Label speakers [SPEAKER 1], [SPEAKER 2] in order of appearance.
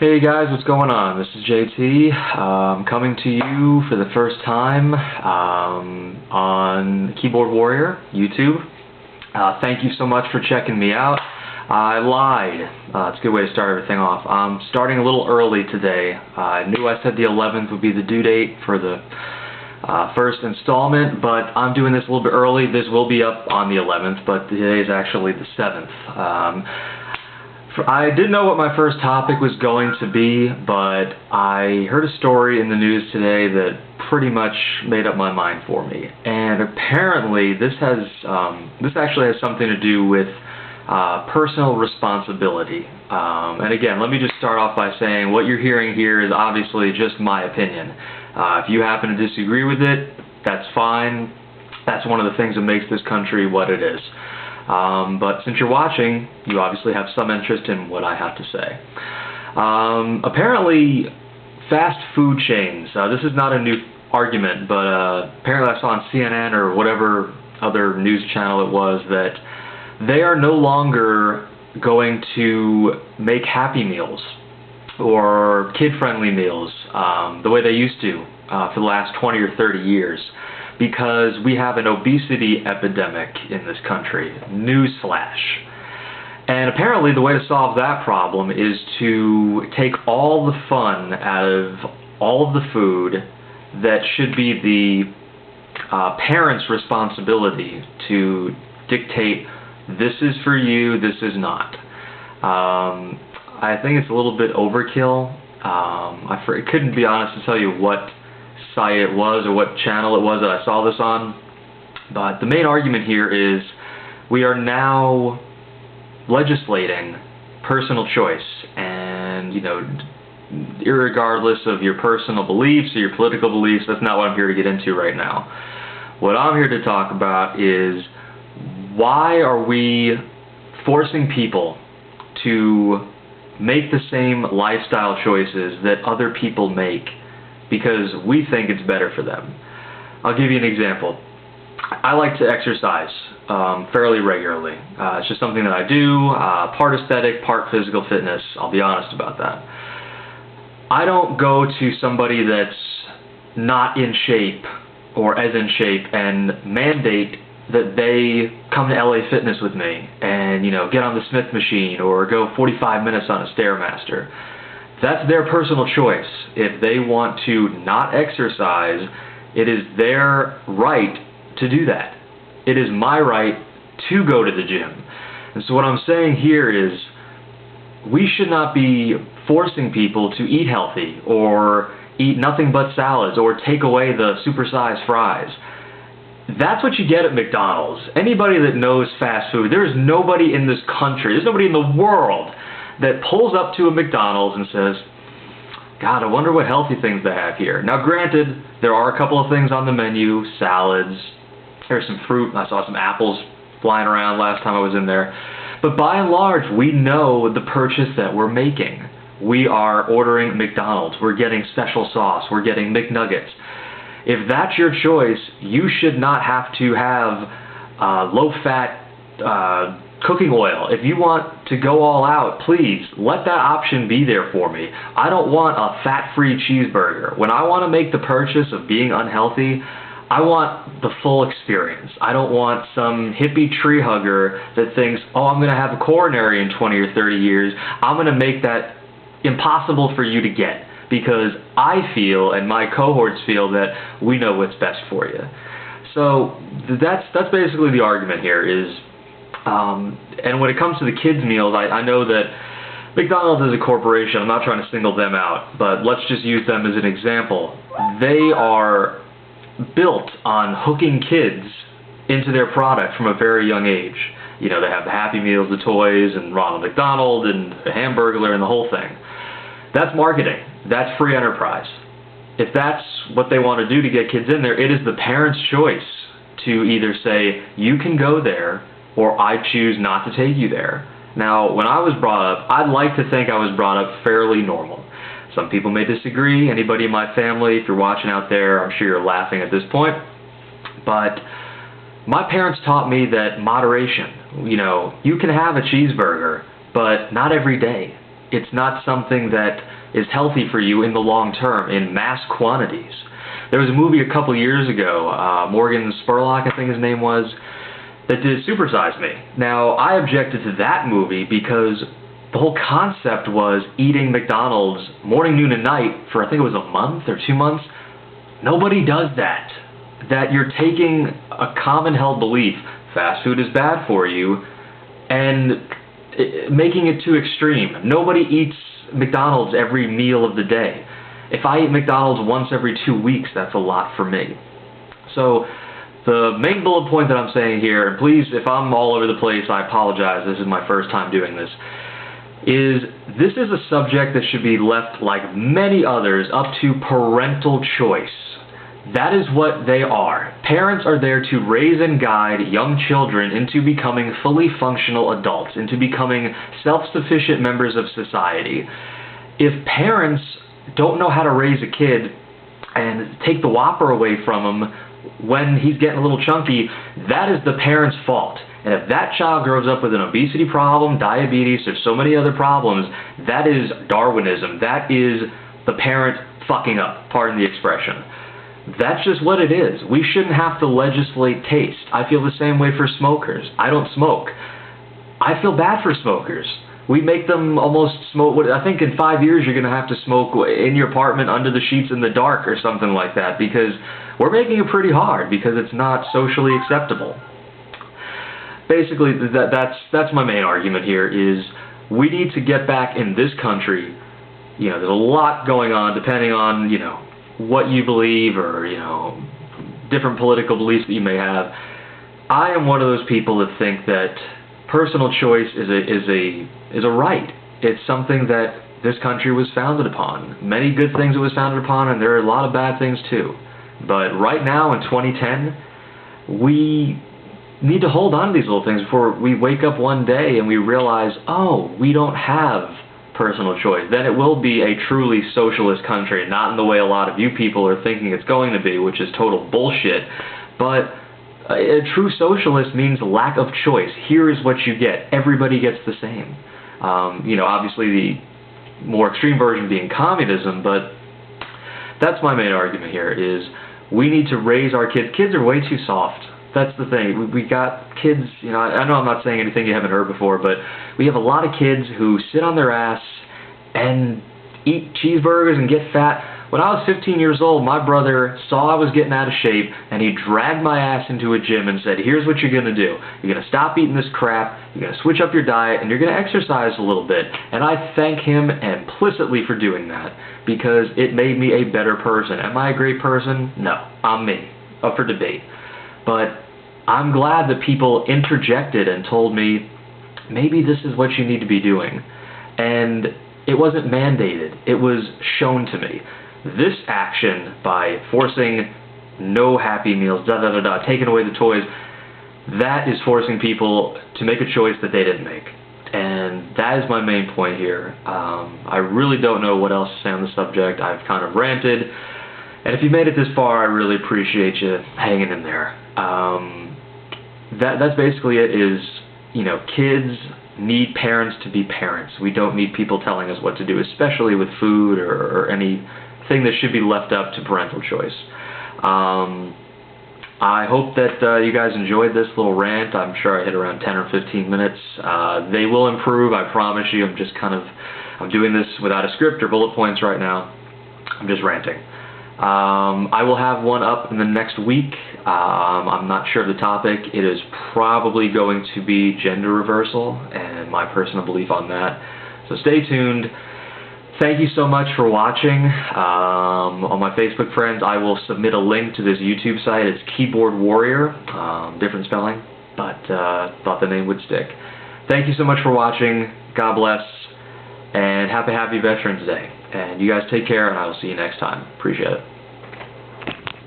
[SPEAKER 1] Hey guys, what's going on? This is JT, coming to you for the first time on Keyboard Warrior YouTube. Thank you so much for checking me out. I lied. It's a good way to start everything off. I'm starting a little early today. I knew I said the 11th would be the due date for the first installment, but I'm doing this a little bit early. This will be up on the 11th, but today is actually the 7th. I didn't know what my first topic was going to be, but I heard a story in the news today that pretty much made up my mind for me. And apparently this actually has something to do with personal responsibility. And again, let me just start off by saying what you're hearing here is obviously just my opinion. If you happen to disagree with it, that's fine. That's one of the things that makes this country what it is. But since you're watching, you obviously have some interest in what I have to say. Apparently, fast food chains, this is not a new argument, but apparently I saw on CNN or whatever other news channel it was that they are no longer going to make Happy Meals or kid-friendly meals the way they used to for the last 20 or 30 years. Because we have an obesity epidemic in this country. Newsflash. And apparently the way to solve that problem is to take all the fun out of all of the food that should be the parents' responsibility to dictate, this is for you, this is not. I think it's a little bit overkill. I couldn't be honest to tell you what site it was or what channel it was that I saw this on, but the main argument here is we are now legislating personal choice, and irregardless of your personal beliefs or your political beliefs, that's not what I'm here to get into right now. What I'm here to talk about is why are we forcing people to make the same lifestyle choices that other people make because we think it's better for them. I'll give you an example. I like to exercise fairly regularly. It's just something that I do, part aesthetic, part physical fitness. I'll be honest about that. I don't go to somebody that's not in shape or as in shape and mandate that they come to LA Fitness with me and get on the Smith machine or go 45 minutes on a Stairmaster. That's their personal choice. If they want to not exercise, it is their right to do that. It is my right to go to the gym. And so what I'm saying here is we should not be forcing people to eat healthy or eat nothing but salads or take away the supersized fries. That's what you get at McDonald's. Anybody that knows fast food, there's nobody in this country, there's nobody in the world that pulls up to a McDonald's and says, God, I wonder what healthy things they have here. Now granted, there are a couple of things on the menu, salads, there's some fruit, I saw some apples flying around last time I was in there. But by and large, we know the purchase that we're making. We are ordering McDonald's, we're getting special sauce, we're getting McNuggets. If that's your choice, you should not have to have low-fat cooking oil. If you want to go all out, please let that option be there for me. I don't want a fat-free cheeseburger. When I want to make the purchase of being unhealthy, I want the full experience. I don't want some hippie tree hugger that thinks, oh, I'm going to have a coronary in 20 or 30 years. I'm going to make that impossible for you to get because I feel and my cohorts feel that we know what's best for you. So that's basically the argument here is and when it comes to the kids' meals, I know that McDonald's is a corporation. I'm not trying to single them out, but let's just use them as an example. They are built on hooking kids into their product from a very young age. They have the Happy Meals, the toys, and Ronald McDonald, and the Hamburglar, and the whole thing. That's marketing. That's free enterprise. If that's what they want to do to get kids in there, it is the parent's choice to either say, you can go there, or I choose not to take you there. Now, when I was brought up, I'd like to think I was brought up fairly normal. Some people may disagree. Anybody in my family, if you're watching out there, I'm sure you're laughing at this point. But my parents taught me that moderation, you can have a cheeseburger, but not every day. it's not something that is healthy for you in the long term, in mass quantities. There was a movie a couple years ago, Morgan Spurlock, I think his name was, that did Super Size Me. Now, I objected to that movie because the whole concept was eating McDonald's morning, noon, and night for, I think it was a month or 2 months. Nobody does that. That you're taking a common held belief, fast food is bad for you, and making it too extreme. Nobody eats McDonald's every meal of the day. If I eat McDonald's once every 2 weeks, that's a lot for me. So the main bullet point that I'm saying here, and please, if I'm all over the place, I apologize, this is my first time doing this, is this is a subject that should be left, like many others, up to parental choice. That is what they are. Parents are there to raise and guide young children into becoming fully functional adults, into becoming self-sufficient members of society. If parents don't know how to raise a kid and take the Whopper away from him when he's getting a little chunky, that is the parent's fault. And if that child grows up with an obesity problem, diabetes, there's so many other problems, that is Darwinism. That is the parent fucking up, pardon the expression. That's just what it is. We shouldn't have to legislate taste. I feel the same way for smokers. I don't smoke. I feel bad for smokers. We make them almost smoke. I think in 5 years you're going to have to smoke in your apartment under the sheets in the dark or something like that, because we're making it pretty hard because it's not socially acceptable. Basically, that's my main argument here, is we need to get back in this country. You know, there's a lot going on depending on, you know, what you believe, or, you know, different political beliefs that you may have. I am one of those people that think that personal choice is a right. It's something that this country was founded upon. Many good things it was founded upon, and there are a lot of bad things too. But right now in 2010, we need to hold on to these little things before we wake up one day and we realize, oh, we don't have personal choice. Then it will be a truly socialist country, not in the way a lot of you people are thinking it's going to be, which is total bullshit. But a true socialist means lack of choice. Here is what you get. Everybody gets the same. You know, obviously the more extreme version being communism, but that's my main argument here, is we need to raise our kids. Kids are way too soft. That's the thing. We got kids, you know, I know I'm not saying anything you haven't heard before, but we have a lot of kids who sit on their ass and eat cheeseburgers and get fat. When I was 15 years old, my brother saw I was getting out of shape, and he dragged my ass into a gym and said, here's what you're going to do. You're going to stop eating this crap, you're going to switch up your diet, and you're going to exercise a little bit. And I thank him implicitly for doing that, because it made me a better person. Am I a great person? No. I'm me. Up for debate. But I'm glad that people interjected and told me, maybe this is what you need to be doing. And it wasn't mandated. It was shown to me. This action, by forcing no Happy Meals, taking away the toys, that is forcing people to make a choice that they didn't make. And that is my main point here. I really don't know what else to say on the subject. I've kind of ranted. And if you made it this far, I really appreciate you hanging in there. That's basically it, is, you know, kids need parents to be parents. We don't need people telling us what to do, especially with food or anything that should be left up to parental choice. I hope that you guys enjoyed this little rant. I'm sure I hit around 10 or 15 minutes. They will improve, I promise you. I'm doing this without a script or bullet points right now. I'm just ranting. I will have one up in the next week. I'm not sure of the topic. It is probably going to be gender reversal and my personal belief on that. So stay tuned. Thank you so much for watching. On my Facebook friends, I will submit a link to this YouTube site. It's Keyboard Warrior. Different spelling, but thought the name would stick. Thank you so much for watching. God bless, and happy Veterans Day. And you guys take care, and I will see you next time. Appreciate it.